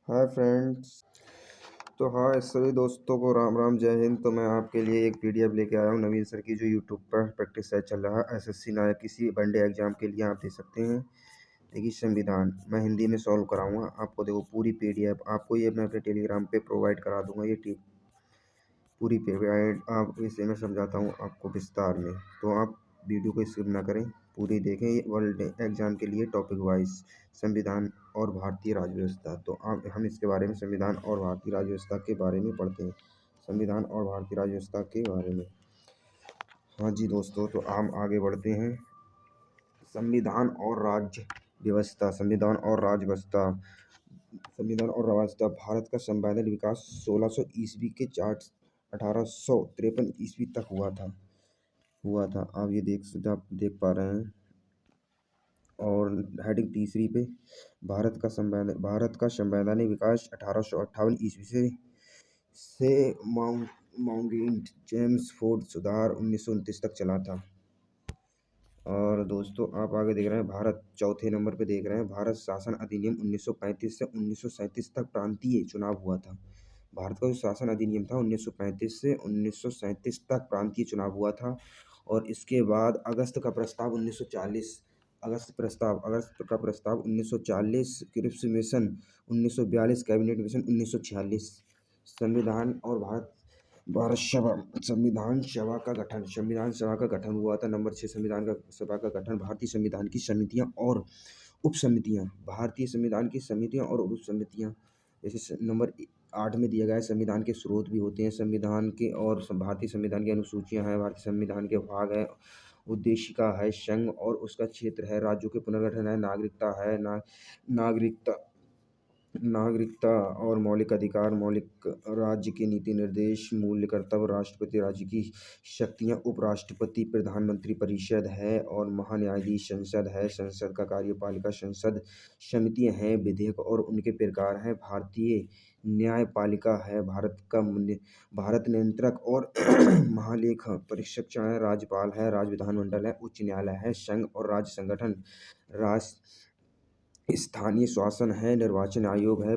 Hi friends. तो हाय सभी दोस्तों को राम राम जय हिंद। तो मैं आपके लिए एक पीडीएफ लेके आया हूँ नवीन सर की, जो यूट्यूब पर प्रैक्टिस सेट चल रहा है एसएससी नायक किसी वनडे एग्जाम के लिए। आप दे सकते हैं। देखिए, संविधान मैं हिंदी में सॉल्व कराऊंगा आपको। देखो, पूरी पीडीएफ आपको ये मैं अपने टेलीग्राम पे प्रोवाइड करा दूंगा। ये पूरी पीडीएफ आप इसे मैं समझाता हूँ आपको विस्तार में। तो आप वीडियो को स्किप ना करें, पूरी देखें। ये वर्ल्ड एग्जाम के लिए टॉपिक वाइज संविधान और भारतीय राज्य व्यवस्था। तो आप हम इसके बारे में संविधान और भारतीय राज्य व्यवस्था के बारे में पढ़ते हैं। संविधान और भारतीय राज्य व्यवस्था के बारे में। हाँ जी दोस्तों, तो हम आगे बढ़ते हैं। संविधान और राज्य व्यवस्था। संविधान और व्यवस्था भारत का संवैधानिक विकास 1600 ईस्वी के चार्ट 1853 ईस्वी तक हुआ था। आप ये देख पा रहे हैं। और हेडिंग तीसरी पे, भारत का संवैधानिक विकास 1858 ईस्वी से माउंटेन जेम्स फोर्ड सुधार 1929 तक चला था। और दोस्तों आप आगे देख रहे हैं, भारत चौथे नंबर पे देख रहे हैं, भारत शासन अधिनियम 1935 से 1937 तक प्रांतीय चुनाव हुआ था। भारत का जो शासन अधिनियम था 1935 से 1937 तक प्रांतीय चुनाव हुआ था। और इसके बाद अगस्त का प्रस्ताव 1940, क्रिप्स मिशन 1942, कैबिनेट मिशन 1946। संविधान और भारत संविधान सभा का गठन हुआ था। नंबर 6, संविधान सभा का गठन। भारतीय संविधान की समितियां और उप समितियां। भारतीय संविधान की समितियां और उप समितियां, जैसे नंबर 8 में दिया गया है, संविधान के स्रोत भी होते हैं संविधान के। और भारतीय संविधान की अनुसूचियां हैं, भारतीय संविधान के भाग है, उद्देशिका है, संघ और उसका क्षेत्र है, राज्यों के पुनर्गठन है, नागरिकता है, नागरिकता और मौलिक अधिकार, मौलिक राज्य के नीति निर्देश, मूल्य, कर्तव्य, राष्ट्रपति राज्य की शक्तियां, उपराष्ट्रपति, प्रधानमंत्री, परिषद है और महान्यायाधीश संसद है। संसद का कार्यपालिका संसद, समितियां हैं, विधेयक और उनके प्रकार हैं। भारतीय न्यायपालिका है, भारत नियंत्रक और महालेखा परीक्षक है, राज्यपाल है, राज्य विधानमंडल है, उच्च न्यायालय है, संघ और राज्य संगठन, राष्ट्र स्थानीय शासन है, निर्वाचन आयोग है,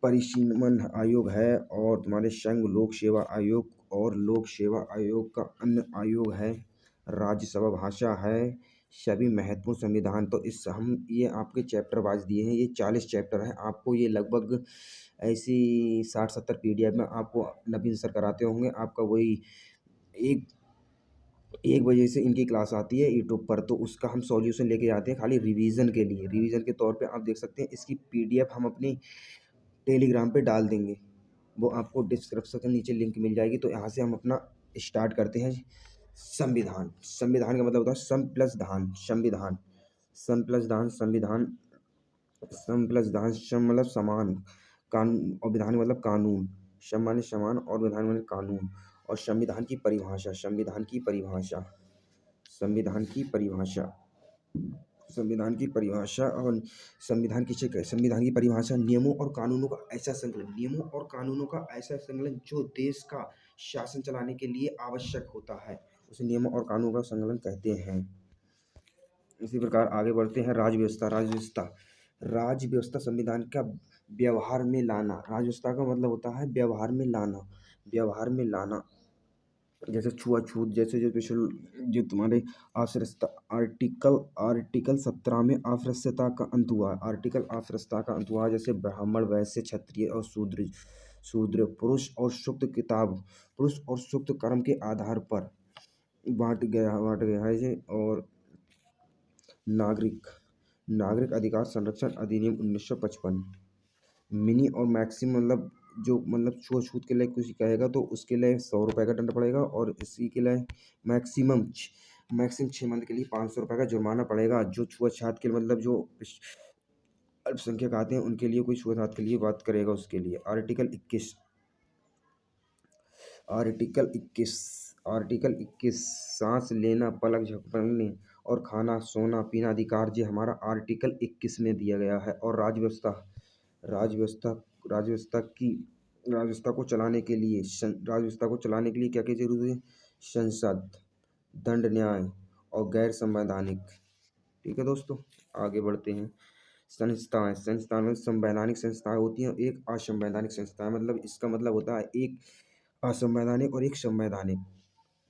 परिसीमन आयोग है, और तुम्हारे संघ लोक सेवा आयोग और लोक सेवा आयोग का अन्य आयोग है, राज्यसभा भाषा है। सभी महत्वपूर्ण संविधान, तो इस हम ये आपके चैप्टर वाइज दिए हैं। ये 40 चैप्टर हैं। आपको ये लगभग ऐसी 60-70 पीडीएफ में आपको नवीन सर कराते होंगे। आपका वही 1 बजे से इनकी क्लास आती है यूट्यूब पर, तो उसका हम सॉल्यूशन लेके जाते हैं खाली रिवीजन के लिए। रिवीजन के तौर पे आप देख सकते हैं, इसकी पीडीएफ हम अपनी टेलीग्राम पे डाल देंगे। वो आपको डिस्क्रिप्शन के नीचे लिंक मिल जाएगी। तो यहाँ से हम अपना स्टार्ट करते हैं। संविधान का मतलब होता है सम प्लस धान। संविधान, सम प्लस धान, संविधान, सम प्लस धान, सम मतलब समान, कानून और विधान मतलब कानून। सम माने समान और विधान माने कानून। और संविधान की परिभाषा, संविधान की परिभाषा और संविधान किसे कहे? संविधान की परिभाषा नियमों और कानूनों का ऐसा संकलन जो देश का शासन चलाने के लिए आवश्यक होता है, उसे नियमों और कानूनों का संकलन कहते हैं। इसी प्रकार आगे बढ़ते हैं। राज्य व्यवस्था संविधान का व्यवहार में लाना। राज्य व्यवस्था का मतलब होता है व्यवहार में लाना। जैसे छुआछूत, जैसे जो तुम्हारे आर्टिकल 17 में अस्पृश्यता का अंत हुआ। जैसे ब्राह्मण, वैश्य, क्षत्रिय और शूद्र, पुरुष और सुक्त कर्म के आधार पर बांट गया है ये। और नागरिक अधिकार संरक्षण अधिनियम 1955। मिनी और मैक्सिम मतलब छूआछूत के लिए कुछ कहेगा तो उसके लिए 100 रुपये का दंड पड़ेगा। और इसी के लिए मैक्सिमम 6 मंथ के लिए 500 रुपये का जुर्माना पड़ेगा। जो छुआछूत के मतलब जो अल्पसंख्यक आते हैं उनके लिए, कोई छुआछूत के लिए बात करेगा उसके लिए। आर्टिकल 21 सांस लेना, पलक झपकने और खाना, सोना, पीना अधिकार, ये हमारा आर्टिकल 21 में दिया गया है। और राज्य व्यवस्था को चलाने के लिए क्या क्या जरूरी है? संसद, दंड न्याय और गैर संवैधानिक। ठीक है दोस्तों, आगे बढ़ते हैं। संस्थाएं, संस्थान में संवैधानिक संस्थाएं होती हैं, एक असंवैधानिक संस्थाएं, मतलब इसका मतलब होता है एक असंवैधानिक और एक संवैधानिक।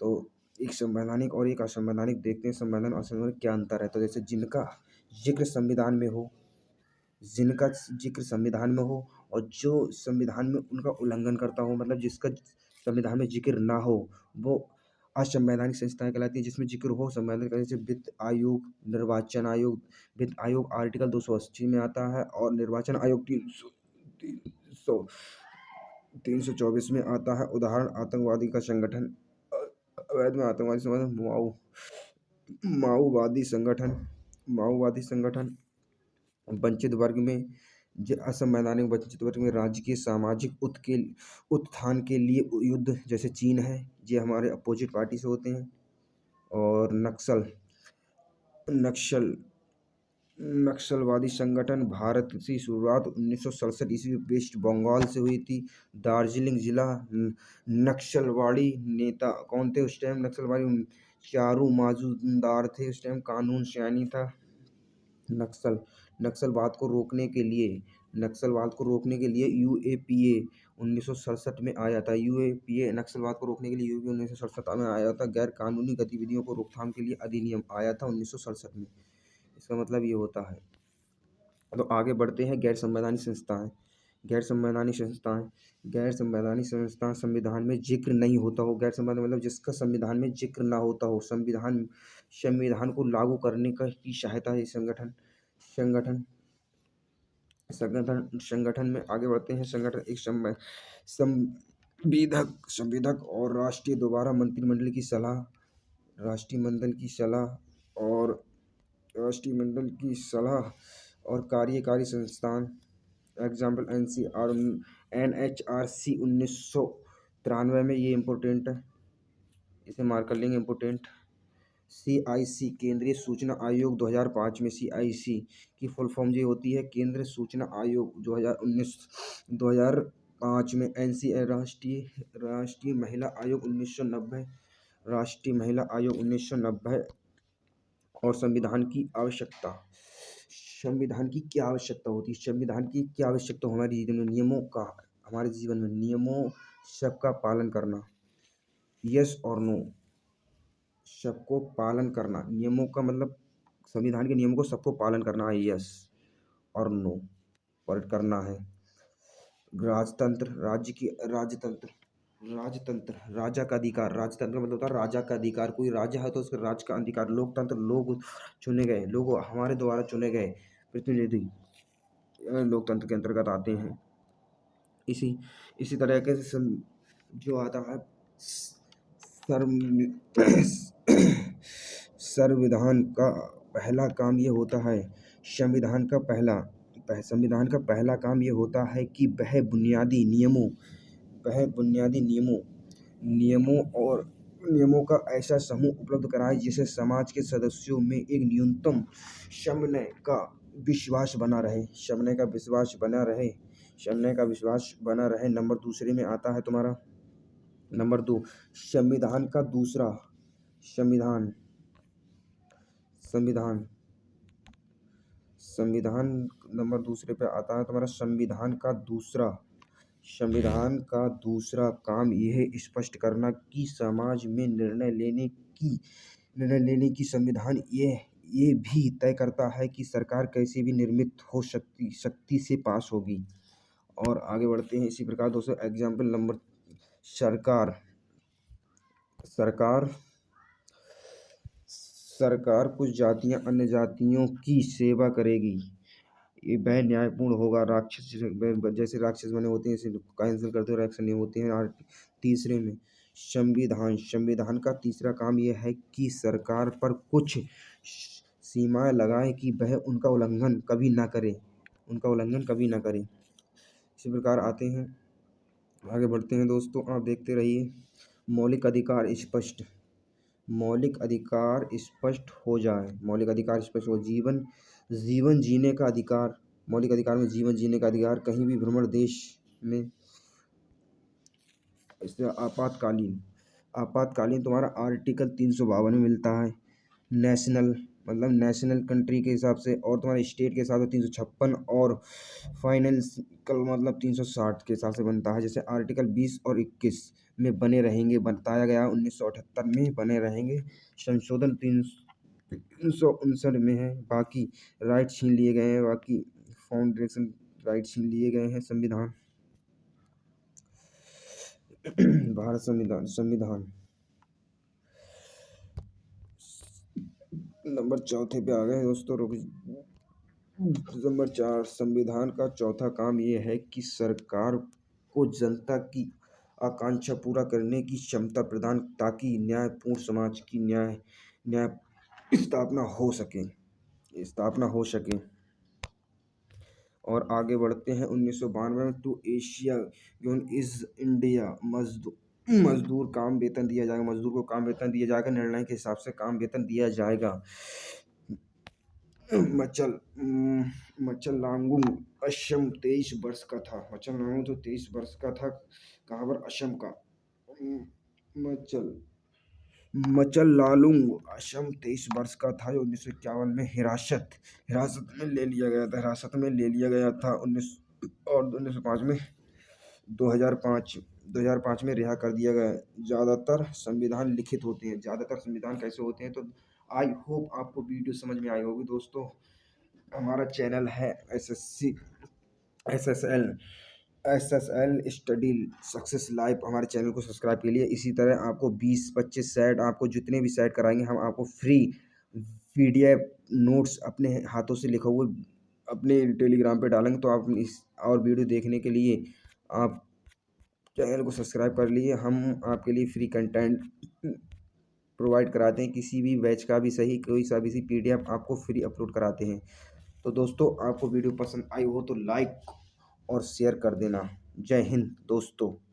तो एक संवैधानिक और एक असंवैधानिक देखते हैं, संवैधानिक और असंवैधानिक क्या अंतर है। तो जैसे जिनका जिक्र संविधान में हो, जिनका जिक्र संविधान में हो और जो संविधान में उनका उल्लंघन करता हो, मतलब जिसका संविधान में जिक्र ना हो, वो असंवैधानिक संस्थाएं कहलाती है। जिसमें जिक्र हो संवैधानिक, जैसे वित्त आयोग, निर्वाचन आयोग। वित्त आयोग आर्टिकल 280 में आता है और निर्वाचन आयोग 324 में आता है। उदाहरण आतंकवादी का संगठन, अवैध में आतंकवादी संगठन, माओवादी संगठन, माओवादी संगठन। वंचित वर्ग में असंवैधानिक वंचित वर्ग में राज्य के सामाजिक उत्थान के लिए युद्ध, जैसे चीन है, ये हमारे अपोजिट पार्टी से होते हैं। और नक्सल नक्सलवादी संगठन, भारत की शुरुआत 1967 ईस्वी में वेस्ट बंगाल से हुई थी। दार्जिलिंग जिला नक्सलवादी नेता कौन थे उस टाइम? नक्सलवादी चारू मजूमदार थे उस टाइम, कानून सयानी था। नक्सल नक्सलवाद को रोकने के लिए यूएपीए 1967 में आया था। यूएपीए नक्सलवाद को रोकने के लिए यूएपीए 1967 में आया था। गैर कानूनी गतिविधियों को रोकथाम के लिए अधिनियम आया था 1967 में। इसका मतलब ये होता है। तो आगे बढ़ते हैं। गैर संवैधानिक संस्थाएं, गैर संवैधानिक संस्थाएं गैर संवैधानिक संस्थाएं संविधान में जिक्र नहीं होता हो। गैर संवैधानिक मतलब जिसका संविधान में जिक्र ना होता हो, संविधान को लागू करने की सहायता है संगठन संगठन संगठन में आगे बढ़ते हैं। संगठन एक संविधक और राष्ट्रीय मंडल की सलाह और कार्यकारी संस्थान। एग्जाम्पल NHRC 1993 में, ये इम्पोर्टेंट है, इसे मार्क कर लेंगे इम्पोर्टेंट। CIC केंद्रीय सूचना आयोग 2005 में, CIC की फुल फॉर्म ये होती है केंद्रीय सूचना आयोग 2005 में। NCA राष्ट्रीय महिला आयोग 1990, राष्ट्रीय महिला आयोग 1990। और संविधान की क्या आवश्यकता होती है? संविधान की क्या आवश्यकता? हमारे जीवन में नियमों सबका पालन करना। यस और नो? सबको पालन करना, नियमों का मतलब संविधान के नियमों को सबको पालन करना है, यस और नो पर करना है। राजतंत्र, राजा का अधिकार। राजतंत्र मतलब होता है राजा का अधिकार। कोई राजा है तो उसके राज का अधिकार। लोकतंत्र, लोग हमारे द्वारा चुने गए प्रतिनिधि लोकतंत्र के अंतर्गत आते हैं। इसी तरह के जो आता है संविधान का पहला काम ये होता है। संविधान का पहला काम ये होता है कि वह बुनियादी नियमों का ऐसा समूह उपलब्ध कराए जिससे समाज के सदस्यों में एक न्यूनतम समन्वय का विश्वास बना रहे। नंबर दूसरे में आता है तुम्हारा नंबर 2, संविधान। नंबर दूसरे पे आता है तुम्हारा संविधान का दूसरा काम यह स्पष्ट करना कि समाज में निर्णय लेने की संविधान ये भी तय करता है कि सरकार कैसे भी निर्मित हो शक्ति से पास होगी। और आगे बढ़ते हैं इसी प्रकार दोस्तों। एग्जाम्पल नंबर सरकार कुछ जातियां अन्य जातियों की सेवा करेगी, वह न्यायपूर्ण होगा। जैसे राक्षस बने होते हैं, इसे कैंसिल करते हुए एक्शन नहीं होते हैं। तीसरे में संविधान का तीसरा काम यह है कि सरकार पर कुछ सीमाएं लगाए कि वह उनका उल्लंघन कभी ना करे। इसी प्रकार आगे बढ़ते हैं दोस्तों, आप देखते रहिए। मौलिक अधिकार स्पष्ट हो। जीवन जीने का अधिकार। मौलिक अधिकार में जीवन जीने का अधिकार, कहीं भी भ्रमण देश में। इससे आपातकालीन तुम्हारा आर्टिकल 352 में मिलता है। मतलब नेशनल कंट्री के हिसाब से, और तुम्हारे स्टेट के हिसाब से 356, और फाइनेंशियल मतलब 360 के हिसाब से बनता है। जैसे आर्टिकल 20 और 21 में बने रहेंगे, बताया गया 1978 में बने रहेंगे। संशोधन 359 में है। बाकी राइट छीन लिए गए हैं, बाकी फाउंडेशन राइट छीन लिए गए हैं। संविधान भारत संविधान संविधान नंबर चौथे पे आ गए दोस्तों, रुक। नंबर 4, संविधान का चौथा काम ये है कि सरकार को जनता की आकांक्षा पूरा करने की क्षमता प्रदान, ताकि न्यायपूर्ण समाज की न्याय स्थापना हो सके। और आगे बढ़ते हैं 1992 में, टू एशिया इज इंडिया, मजदूर काम वेतन दिया जाएगा, मजदूर को काम वेतन दिया जाएगा, निर्णय के हिसाब से काम वेतन दिया जाएगा। मचल लांगुंग असम 23 वर्ष का था। मचल लांगुंग तो 23 वर्ष का था। कहाँ पर? असम का। मचल मचल लालुंग असम 23 वर्ष का था, जो 1951 में हिरासत में ले लिया गया था। 1905 में 2005 में रिहा कर दिया गया। ज़्यादातर संविधान लिखित होते हैं। ज़्यादातर संविधान कैसे होते हैं? तो आई होप आपको वीडियो समझ में आई होगी दोस्तों। हमारा चैनल है S S L study success life. हमारे चैनल को सब्सक्राइब के लिए। इसी तरह आपको 20-25 सेट, आपको जितने भी सेट कराएंगे हम आपको फ्री PDF नोट्स अपने हाथों से लिखा हुआ अपने टेलीग्राम पे डालेंगे। तो आप इस और वीडियो देखने के लिए आप चैनल को सब्सक्राइब कर लिए। हम आपके लिए फ्री कंटेंट प्रोवाइड कराते हैं, किसी भी बैच का भी सही, कोई सा भी PDF आपको फ्री अपलोड कराते हैं। तो दोस्तों, आपको वीडियो पसंद आई हो तो लाइक और शेयर कर देना। जय हिंद दोस्तों।